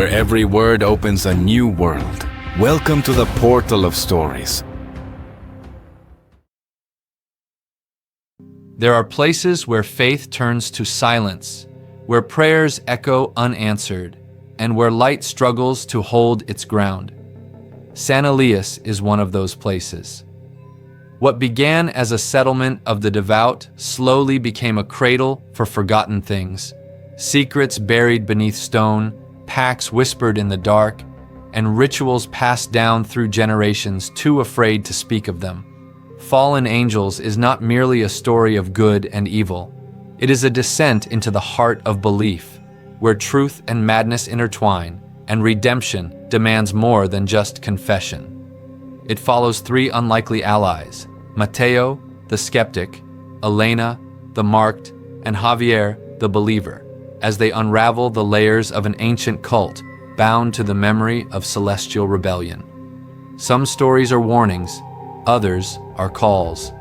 where every word opens a new world. Welcome to the portal of stories. There are places where faith turns to silence, where prayers echo unanswered, and where light struggles to hold its ground. San Elias is one of those places. What began as a settlement of the devout slowly became a cradle for forgotten things, secrets buried beneath stone, pacts whispered in the dark, and rituals passed down through generations too afraid to speak of them. Fallen Angels is not merely a story of good and evil. It is a descent into the heart of belief, where truth and madness intertwine, and redemption demands more than just confession. It follows three unlikely allies: Mateo, the skeptic, Elena, the marked, and Javier, the believer, as they unravel the layers of an ancient cult bound to the memory of celestial rebellion. Some stories are warnings, others are calls.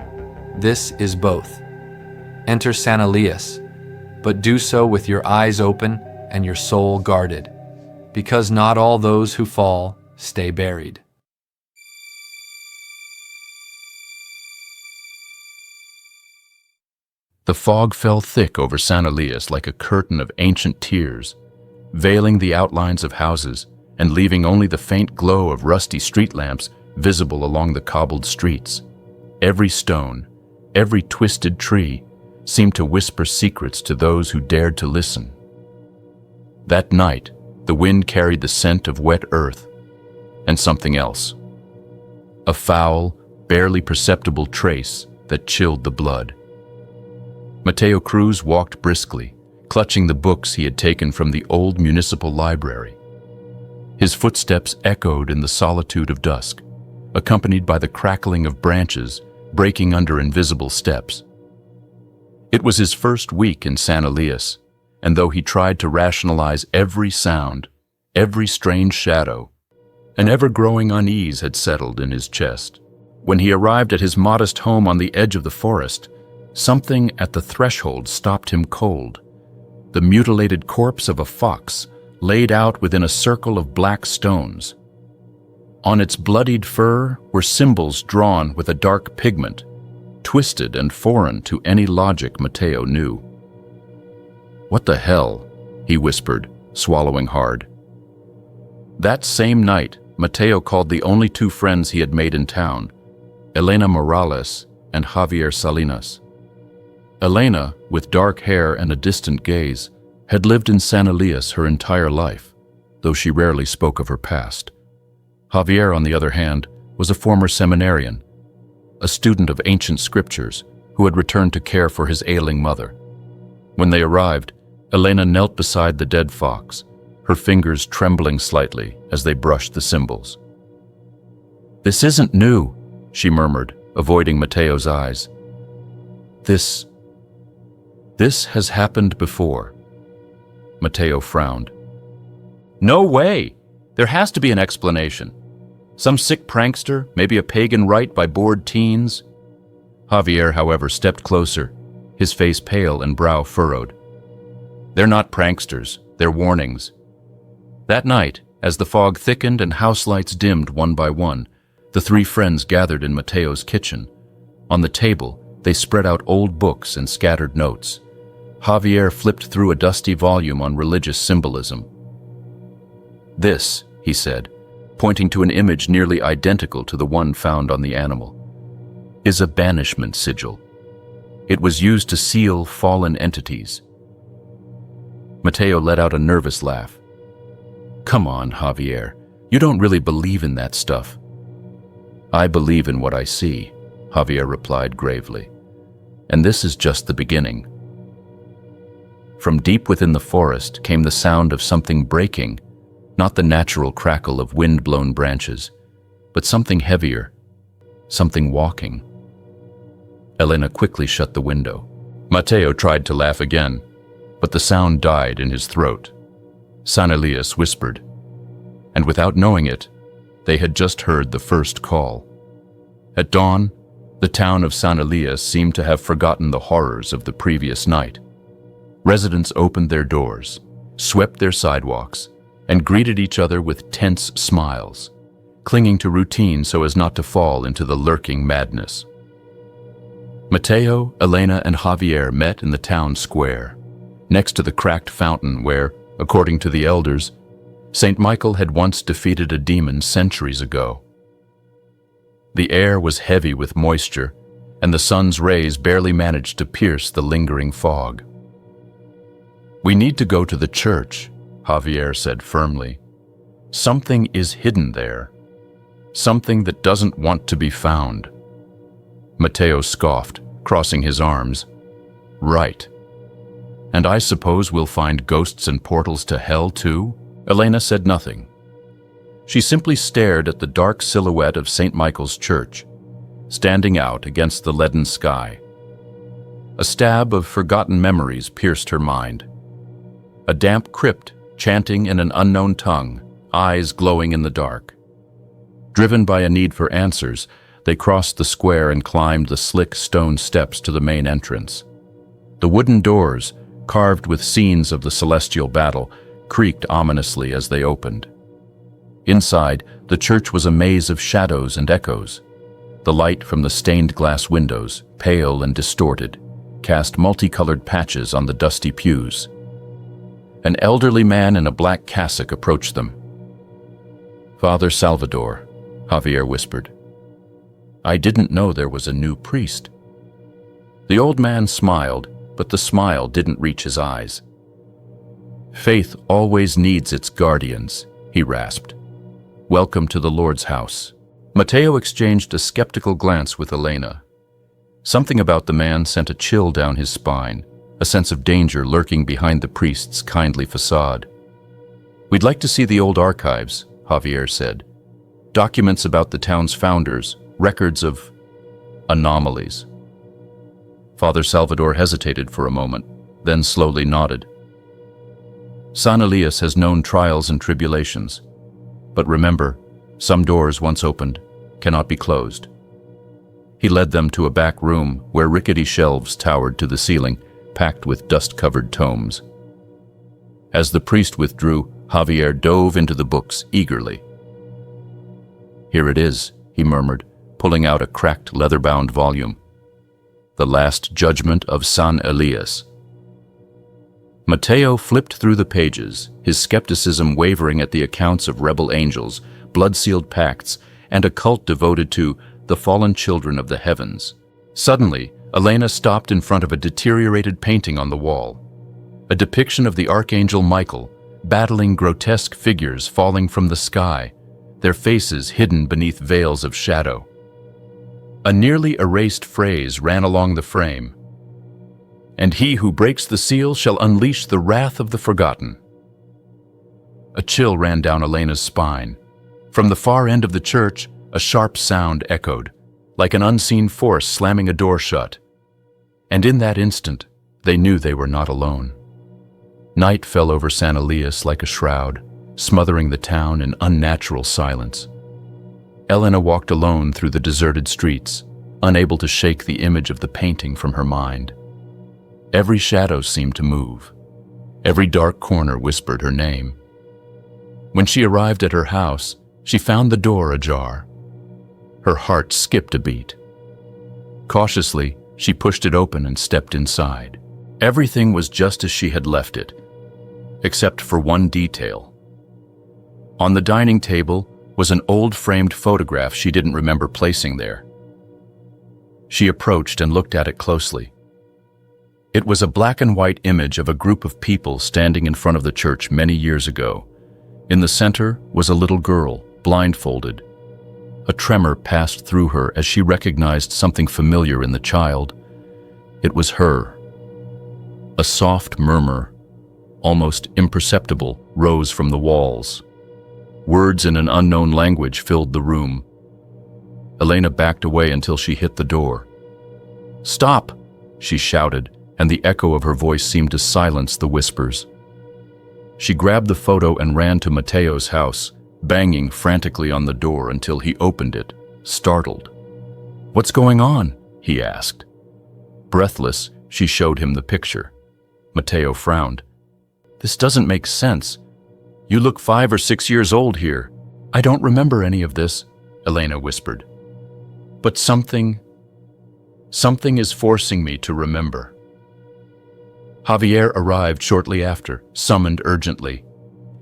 This is both. Enter San Elias, but do so with your eyes open and your soul guarded, because not all those who fall stay buried. The fog fell thick over San Elias like a curtain of ancient tears, veiling the outlines of houses and leaving only the faint glow of rusty street lamps visible along the cobbled streets. Every stone, every twisted tree seemed to whisper secrets to those who dared to listen. That night, the wind carried the scent of wet earth and something else. A foul, barely perceptible trace that chilled the blood. Mateo Cruz walked briskly, clutching the books he had taken from the old municipal library. His footsteps echoed in the solitude of dusk, accompanied by the crackling of branches breaking under invisible steps. It was his first week in San Elias, and though he tried to rationalize every sound, every strange shadow, an ever-growing unease had settled in his chest. When he arrived at his modest home on the edge of the forest, something at the threshold stopped him cold. The mutilated corpse of a fox laid out within a circle of black stones. On its bloodied fur were symbols drawn with a dark pigment, twisted and foreign to any logic Mateo knew. "What the hell?" he whispered, swallowing hard. That same night, Mateo called the only two friends he had made in town, Elena Morales and Javier Salinas. Elena, with dark hair and a distant gaze, had lived in San Elias her entire life, though she rarely spoke of her past. Javier, on the other hand, was a former seminarian, a student of ancient scriptures who had returned to care for his ailing mother. When they arrived, Elena knelt beside the dead fox, her fingers trembling slightly as they brushed the symbols. "This isn't new," she murmured, avoiding Mateo's eyes. This has happened before." Mateo frowned. "No way! There has to be an explanation. Some sick prankster, maybe a pagan rite by bored teens." Javier, however, stepped closer, his face pale and brow furrowed. "They're not pranksters, they're warnings." That night, as the fog thickened and house lights dimmed one by one, the three friends gathered in Mateo's kitchen. On the table, they spread out old books and scattered notes. Javier flipped through a dusty volume on religious symbolism. "This," he said, pointing to an image nearly identical to the one found on the animal, "is a banishment sigil. It was used to seal fallen entities." Mateo let out a nervous laugh. "Come on, Javier. You don't really believe in that stuff." "I believe in what I see," Javier replied gravely. "And this is just the beginning." From deep within the forest came the sound of something breaking, not the natural crackle of wind-blown branches, but something heavier, something walking. Elena quickly shut the window. Mateo tried to laugh again, but the sound died in his throat. San Elias whispered, and without knowing it, they had just heard the first call. At dawn, the town of San Elias seemed to have forgotten the horrors of the previous night. Residents opened their doors, swept their sidewalks, and greeted each other with tense smiles, clinging to routine so as not to fall into the lurking madness. Mateo, Elena, and Javier met in the town square, next to the cracked fountain where, according to the elders, Saint Michael had once defeated a demon centuries ago. The air was heavy with moisture, and the sun's rays barely managed to pierce the lingering fog. "We need to go to the church," Javier said firmly. "Something is hidden there. Something that doesn't want to be found." Mateo scoffed, crossing his arms. "Right. And I suppose we'll find ghosts and portals to hell too?" Elena said nothing. She simply stared at the dark silhouette of St. Michael's Church, standing out against the leaden sky. A stab of forgotten memories pierced her mind. A damp crypt chanting in an unknown tongue, eyes glowing in the dark. Driven by a need for answers, they crossed the square and climbed the slick stone steps to the main entrance. The wooden doors, carved with scenes of the celestial battle, creaked ominously as they opened. Inside, the church was a maze of shadows and echoes. The light from the stained glass windows, pale and distorted, cast multicolored patches on the dusty pews. An elderly man in a black cassock approached them. "Father Salvador," Javier whispered. "I didn't know there was a new priest." The old man smiled, but the smile didn't reach his eyes. "Faith always needs its guardians," he rasped. "Welcome to the Lord's house." Mateo exchanged a skeptical glance with Elena. Something about the man sent a chill down his spine, a sense of danger lurking behind the priest's kindly facade. "We'd like to see the old archives," Javier said. "Documents about the town's founders, records of anomalies." Father Salvador hesitated for a moment, then slowly nodded. "San Elias has known trials and tribulations. But remember, some doors once opened cannot be closed." He led them to a back room where rickety shelves towered to the ceiling, packed with dust-covered tomes. As the priest withdrew, Javier dove into the books eagerly. "Here it is," he murmured, pulling out a cracked leather-bound volume. "The Last Judgment of San Elias." Mateo flipped through the pages, his skepticism wavering at the accounts of rebel angels, blood-sealed pacts, and a cult devoted to the fallen children of the heavens. Suddenly, Elena stopped in front of a deteriorated painting on the wall. A depiction of the archangel Michael, battling grotesque figures falling from the sky, their faces hidden beneath veils of shadow. A nearly erased phrase ran along the frame. "And he who breaks the seal shall unleash the wrath of the forgotten." A chill ran down Elena's spine. From the far end of the church, a sharp sound echoed, like an unseen force slamming a door shut. And in that instant, they knew they were not alone. Night fell over San Elias like a shroud, smothering the town in unnatural silence. Elena walked alone through the deserted streets, unable to shake the image of the painting from her mind. Every shadow seemed to move. Every dark corner whispered her name. When she arrived at her house, she found the door ajar. Her heart skipped a beat. Cautiously, she pushed it open and stepped inside. Everything was just as she had left it, except for one detail. On the dining table was an old framed photograph she didn't remember placing there. She approached and looked at it closely. It was a black and white image of a group of people standing in front of the church many years ago. In the center was a little girl, blindfolded. A tremor passed through her as she recognized something familiar in the child. It was her. A soft murmur, almost imperceptible, rose from the walls. Words in an unknown language filled the room. Elena backed away until she hit the door. "Stop!" she shouted, and the echo of her voice seemed to silence the whispers. She grabbed the photo and ran to Mateo's house, banging frantically on the door until he opened it, startled. "What's going on?" he asked. Breathless, she showed him the picture. Mateo frowned. "This doesn't make sense. You look 5 or 6 years old here. I don't remember any of this, Elena whispered. But something is forcing me to remember. Javier arrived shortly after, summoned urgently.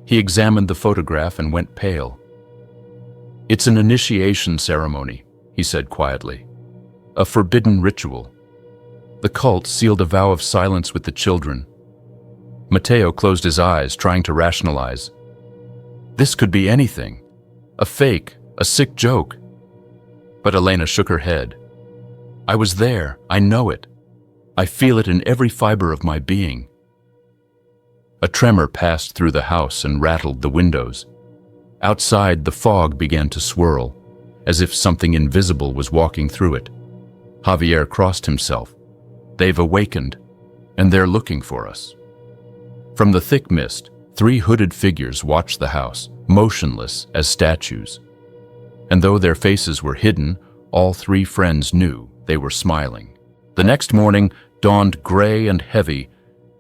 He examined the photograph and went pale. It's an initiation ceremony, he said quietly. A forbidden ritual. The cult sealed a vow of silence with the children. Mateo closed his eyes, trying to rationalize. This could be anything. A fake, a sick joke. But Elena shook her head. I was there, I know it. I feel it in every fiber of my being. A tremor passed through the house and rattled the windows. Outside, the fog began to swirl, as if something invisible was walking through it. Javier crossed himself. They've awakened, and they're looking for us. From the thick mist, 3 hooded figures watched the house, motionless as statues. And though their faces were hidden, all 3 friends knew they were smiling. The next morning dawned gray and heavy,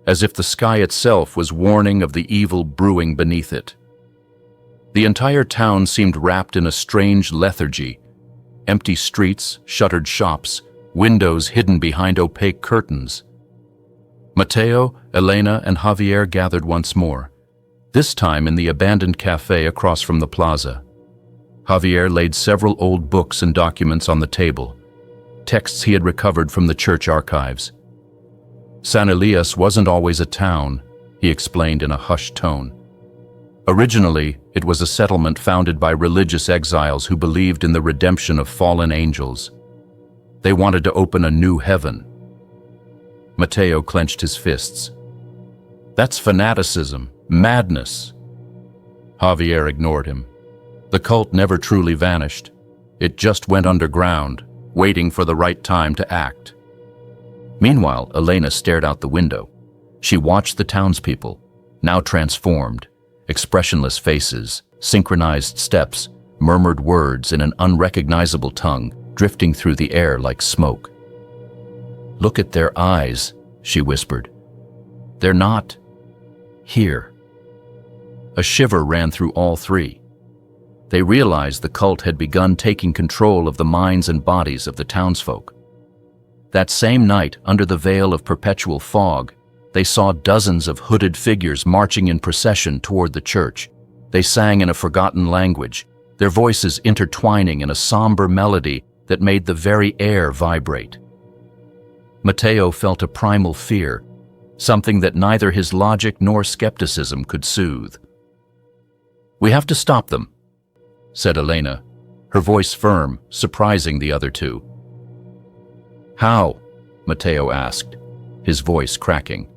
as if the sky itself was warning of the evil brewing beneath it. The entire town seemed wrapped in a strange lethargy. Empty streets, shuttered shops, windows hidden behind opaque curtains. Mateo, Elena, and Javier gathered once more, this time in the abandoned cafe across from the plaza. Javier laid several old books and documents on the table, texts he had recovered from the church archives. San Elias wasn't always a town, he explained in a hushed tone. Originally, it was a settlement founded by religious exiles who believed in the redemption of fallen angels. They wanted to open a new heaven. Mateo clenched his fists. That's fanaticism, madness. Javier ignored him. The cult never truly vanished. It just went underground, waiting for the right time to act. Meanwhile, Elena stared out the window. She watched the townspeople, now transformed, expressionless faces, synchronized steps, murmured words in an unrecognizable tongue, drifting through the air like smoke. Look at their eyes, she whispered. They're not here. A shiver ran through all 3. They realized the cult had begun taking control of the minds and bodies of the townsfolk. That same night, under the veil of perpetual fog, they saw dozens of hooded figures marching in procession toward the church. They sang in a forgotten language, their voices intertwining in a somber melody that made the very air vibrate. Mateo felt a primal fear, something that neither his logic nor skepticism could soothe. We have to stop them, said Elena, her voice firm, surprising the other 2. How? Mateo asked, his voice cracking.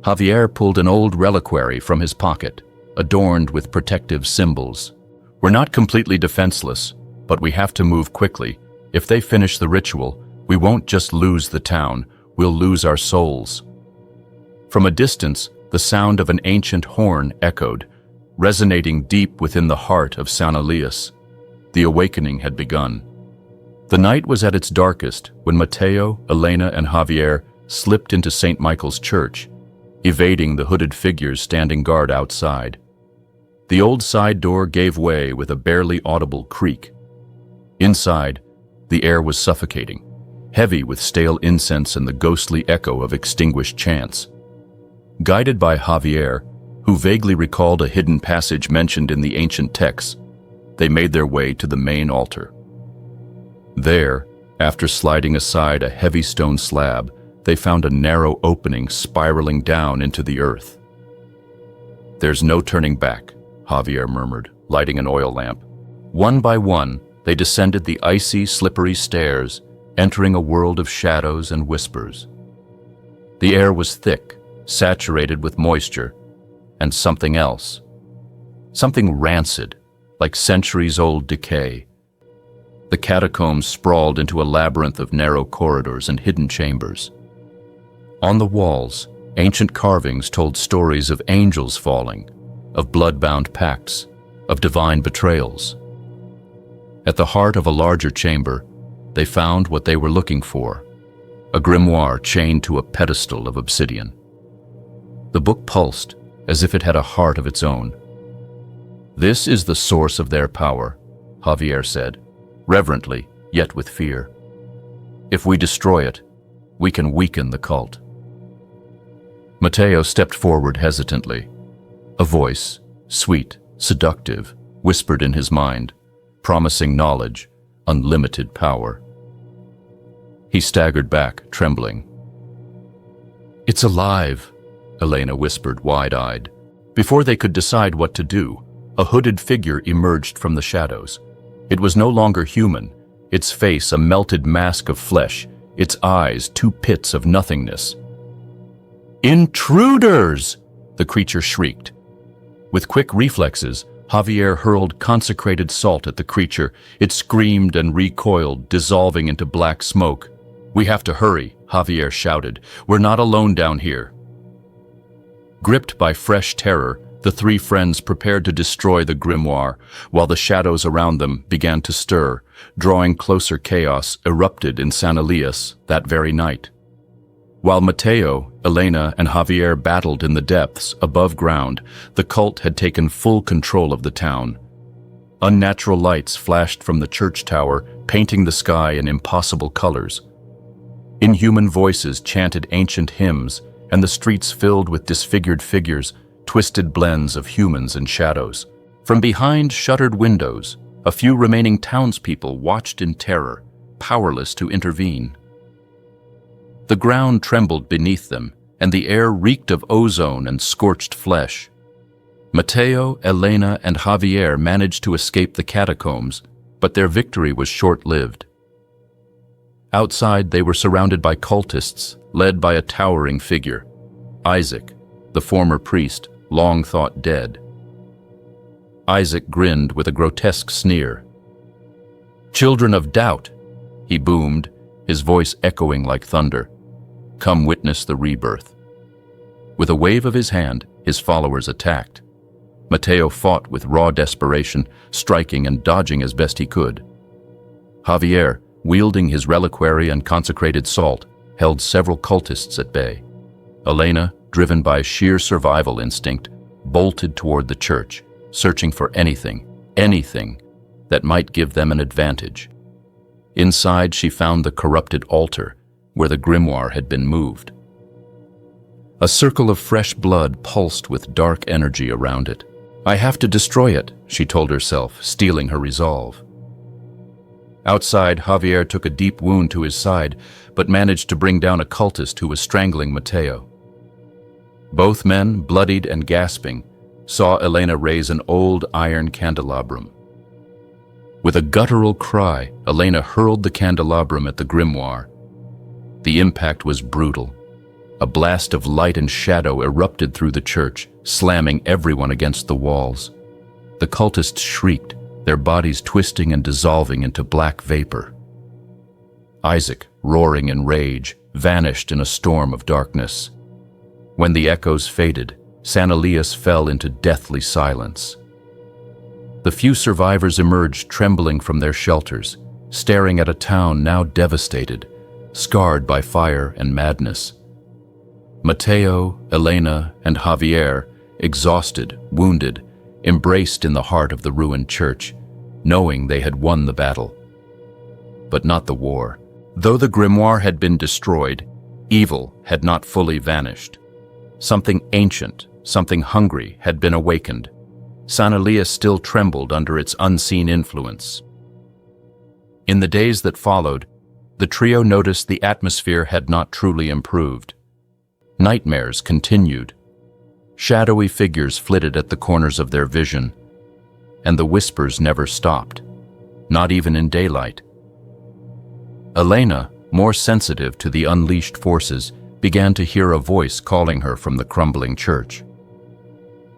Javier pulled an old reliquary from his pocket, adorned with protective symbols. We're not completely defenseless, but we have to move quickly. If they finish the ritual, we won't just lose the town, we'll lose our souls. From a distance, the sound of an ancient horn echoed, resonating deep within the heart of San Elias. The awakening had begun. The night was at its darkest when Mateo, Elena, and Javier slipped into St. Michael's Church, evading the hooded figures standing guard outside. The old side door gave way with a barely audible creak. Inside, the air was suffocating, heavy with stale incense and the ghostly echo of extinguished chants. Guided by Javier, who vaguely recalled a hidden passage mentioned in the ancient texts, they made their way to the main altar. There, after sliding aside a heavy stone slab, they found a narrow opening spiraling down into the earth. There's no turning back, Javier murmured, lighting an oil lamp. One by one, they descended the icy, slippery stairs, entering a world of shadows and whispers. The air was thick, saturated with moisture, and something else. Something rancid, like centuries-old decay. The catacombs sprawled into a labyrinth of narrow corridors and hidden chambers. On the walls, ancient carvings told stories of angels falling, of blood-bound pacts, of divine betrayals. At the heart of a larger chamber, they found what they were looking for, a grimoire chained to a pedestal of obsidian. The book pulsed, as if it had a heart of its own. "This is the source of their power," Javier said, reverently, yet with fear. "If we destroy it, we can weaken the cult." Mateo stepped forward hesitantly. A voice, sweet, seductive, whispered in his mind, promising knowledge, unlimited power. He staggered back, trembling. "It's alive," Elena whispered, wide-eyed. Before they could decide what to do, a hooded figure emerged from the shadows. It was no longer human, its face a melted mask of flesh, its eyes two pits of nothingness. "Intruders!" the creature shrieked. With quick reflexes, Javier hurled consecrated salt at the creature. It screamed and recoiled, dissolving into black smoke. "We have to hurry," Javier shouted. "We're not alone down here." Gripped by fresh terror, the three friends prepared to destroy the grimoire, while the shadows around them began to stir. Drawing closer, chaos erupted in San Elias that very night. While Mateo, Elena, and Javier battled in the depths, above ground, the cult had taken full control of the town. Unnatural lights flashed from the church tower, painting the sky in impossible colors. Inhuman voices chanted ancient hymns, and the streets filled with disfigured figures, twisted blends of humans and shadows. From behind shuttered windows, a few remaining townspeople watched in terror, powerless to intervene. The ground trembled beneath them, and the air reeked of ozone and scorched flesh. Mateo, Elena, and Javier managed to escape the catacombs, but their victory was short-lived. Outside, they were surrounded by cultists, led by a towering figure, Isaac, the former priest, long thought dead. Isaac grinned with a grotesque sneer. "Children of doubt," he boomed, his voice echoing like thunder. "Come witness the rebirth." With a wave of his hand, his followers attacked. Mateo fought with raw desperation, striking and dodging as best he could. Javier, wielding his reliquary and consecrated salt, held several cultists at bay. Elena, driven by sheer survival instinct, bolted toward the church, searching for anything that might give them an advantage. Inside, she found the corrupted altar, where the grimoire had been moved. A circle of fresh blood pulsed with dark energy around it. "I have to destroy it," she told herself, steeling her resolve. Outside, Javier took a deep wound to his side, but managed to bring down a cultist who was strangling Mateo. Both men, bloodied and gasping, saw Elena raise an old iron candelabrum. With a guttural cry, Elena hurled the candelabrum at the grimoire. The impact was brutal. A blast of light and shadow erupted through the church, slamming everyone against the walls. The cultists shrieked, their bodies twisting and dissolving into black vapor. Isaac, roaring in rage, vanished in a storm of darkness. When the echoes faded, San Elias fell into deathly silence. The few survivors emerged trembling from their shelters, staring at a town now devastated, scarred by fire and madness. Mateo, Elena, and Javier, exhausted, wounded, embraced in the heart of the ruined church, knowing they had won the battle. But not the war. Though the grimoire had been destroyed, evil had not fully vanished. Something ancient, something hungry had been awakened. San Elias still trembled under its unseen influence. In the days that followed, the trio noticed the atmosphere had not truly improved. Nightmares continued. Shadowy figures flitted at the corners of their vision, and the whispers never stopped, not even in daylight. Elena, more sensitive to the unleashed forces, began to hear a voice calling her from the crumbling church.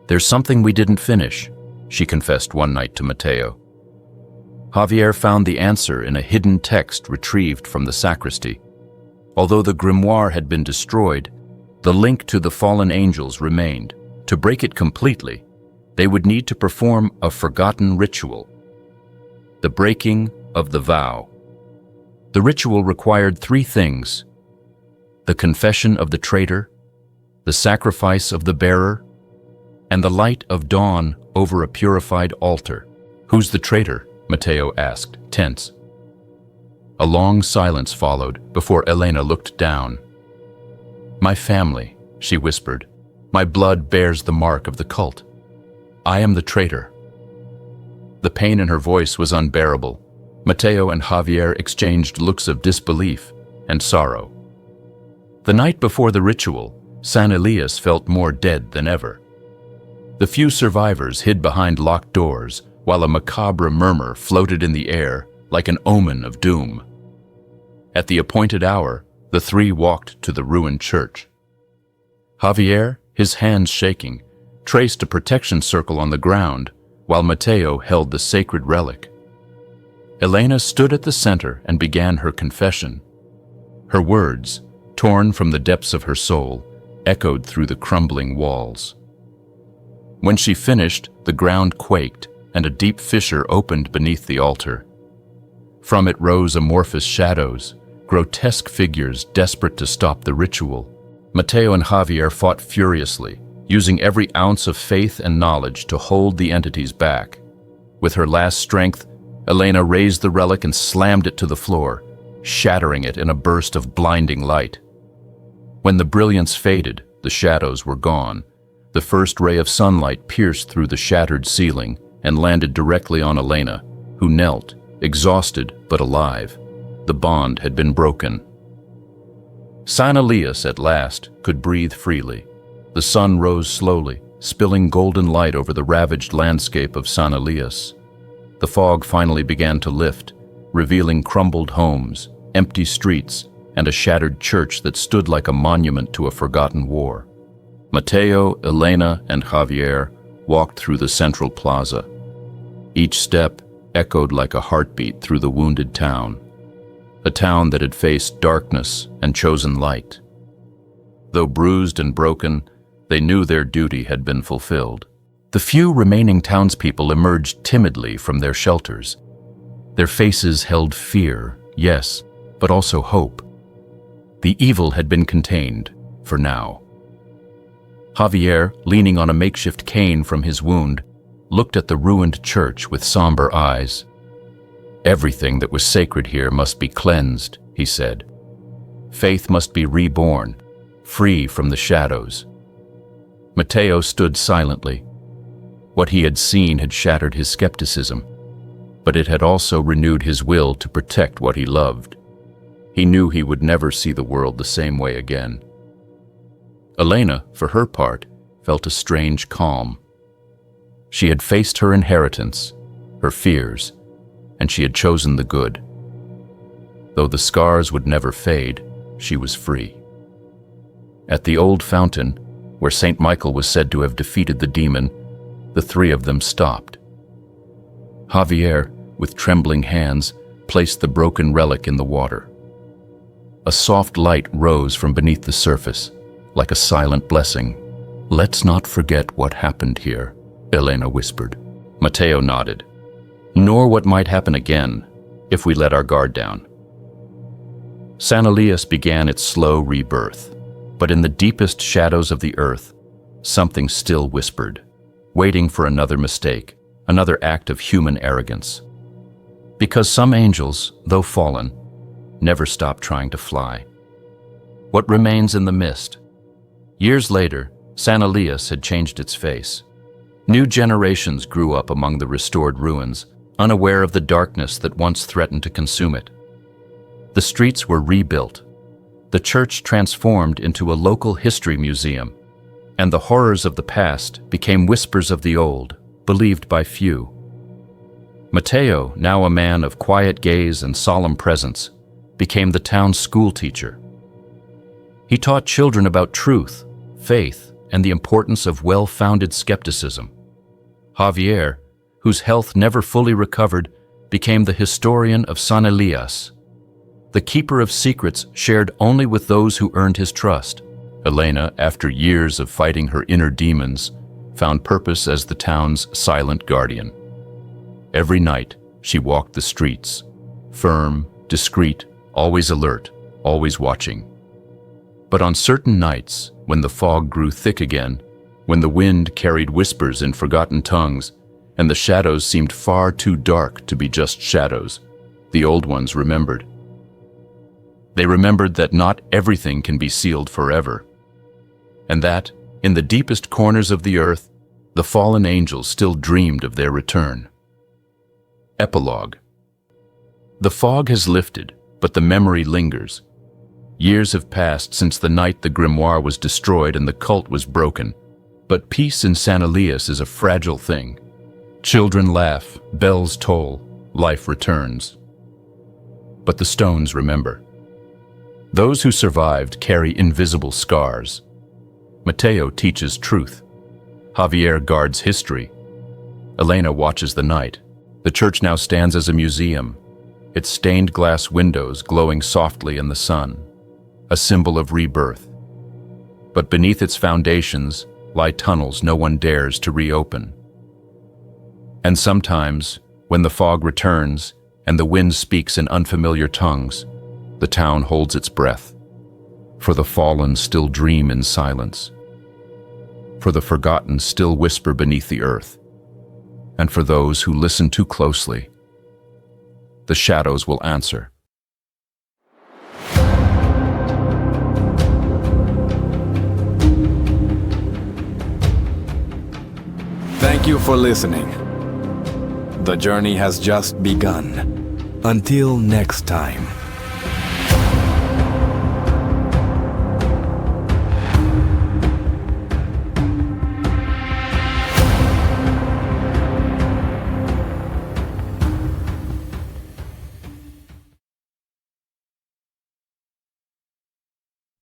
"There's something we didn't finish," she confessed one night to Mateo. Javier found the answer in a hidden text retrieved from the sacristy. Although the grimoire had been destroyed, the link to the fallen angels remained. To break it completely, they would need to perform a forgotten ritual: the breaking of the vow. The ritual required three things: the confession of the traitor, the sacrifice of the bearer, and the light of dawn over a purified altar. "Who's the traitor?" Matteo asked, tense. A long silence followed before Elena looked down. "My family," she whispered. "My blood bears the mark of the cult. I am the traitor." The pain in her voice was unbearable. Matteo and Javier exchanged looks of disbelief and sorrow. The night before the ritual, San Elias felt more dead than ever. The few survivors hid behind locked doors, while a macabre murmur floated in the air like an omen of doom. At the appointed hour, the three walked to the ruined church. Javier, his hands shaking, traced a protection circle on the ground, while Matteo held the sacred relic. Elena stood at the center and began her confession. Her words, torn from the depths of her soul, echoed through the crumbling walls. When she finished, the ground quaked, and a deep fissure opened beneath the altar. From it rose amorphous shadows, grotesque figures desperate to stop the ritual. Matteo and Javier fought furiously, using every ounce of faith and knowledge to hold the entities back. With her last strength, Elena raised the relic and slammed it to the floor, shattering it in a burst of blinding light. When the brilliance faded, the shadows were gone. The first ray of sunlight pierced through the shattered ceiling and landed directly on Elena, who knelt, exhausted but alive. The bond had been broken. San Elias, at last, could breathe freely. The sun rose slowly, spilling golden light over the ravaged landscape of San Elias. The fog finally began to lift, revealing crumbled homes, empty streets, and a shattered church that stood like a monument to a forgotten war. Matteo, Elena, and Javier walked through the central plaza. Each step echoed like a heartbeat through the wounded town, a town that had faced darkness and chosen light. Though bruised and broken, they knew their duty had been fulfilled. The few remaining townspeople emerged timidly from their shelters. Their faces held fear, yes, but also hope. The evil had been contained, for now. Javier, leaning on a makeshift cane from his wound, looked at the ruined church with somber eyes. "Everything that was sacred here must be cleansed," he said. "Faith must be reborn, free from the shadows." Matteo stood silently. What he had seen had shattered his skepticism, but it had also renewed his will to protect what he loved. He knew he would never see the world the same way again. Elena, for her part, felt a strange calm. She had faced her inheritance, her fears, and she had chosen the good. Though the scars would never fade, she was free. At the old fountain, where Saint Michael was said to have defeated the demon, the three of them stopped. Javier, with trembling hands, placed the broken relic in the water. A soft light rose from beneath the surface, like a silent blessing. "Let's not forget what happened here," Elena whispered. Matteo nodded. "Nor what might happen again, if we let our guard down." San Elias began its slow rebirth, but in the deepest shadows of the earth, something still whispered, waiting for another mistake, another act of human arrogance. Because some angels, though fallen, never stop trying to fly. What remains in the mist? Years later, San Elias had changed its face. New generations grew up among the restored ruins, unaware of the darkness that once threatened to consume it. The streets were rebuilt, the church transformed into a local history museum, and the horrors of the past became whispers of the old, believed by few. Matteo, now a man of quiet gaze and solemn presence, became the town's school teacher. He taught children about truth, faith, and the importance of well-founded skepticism. Javier, whose health never fully recovered, became the historian of San Elias, the keeper of secrets shared only with those who earned his trust. Elena, after years of fighting her inner demons, found purpose as the town's silent guardian. Every night, she walked the streets, firm, discreet, always alert, always watching. But on certain nights, when the fog grew thick again, when the wind carried whispers in forgotten tongues, and the shadows seemed far too dark to be just shadows, the old ones remembered. They remembered that not everything can be sealed forever, and that, in the deepest corners of the earth, the fallen angels still dreamed of their return. Epilogue. The fog has lifted, but the memory lingers. Years have passed since the night the grimoire was destroyed and the cult was broken, but peace in San Elias is a fragile thing. Children laugh, bells toll, life returns. But the stones remember. Those who survived carry invisible scars. Mateo teaches truth. Javier guards history. Elena watches the night. The church now stands as a museum, its stained glass windows glowing softly in the sun, a symbol of rebirth. But beneath its foundations lie tunnels no one dares to reopen. And sometimes, when the fog returns and the wind speaks in unfamiliar tongues, the town holds its breath, for the fallen still dream in silence, for the forgotten still whisper beneath the earth, and for those who listen too closely, the shadows will answer. Thank you for listening. The journey has just begun. Until next time.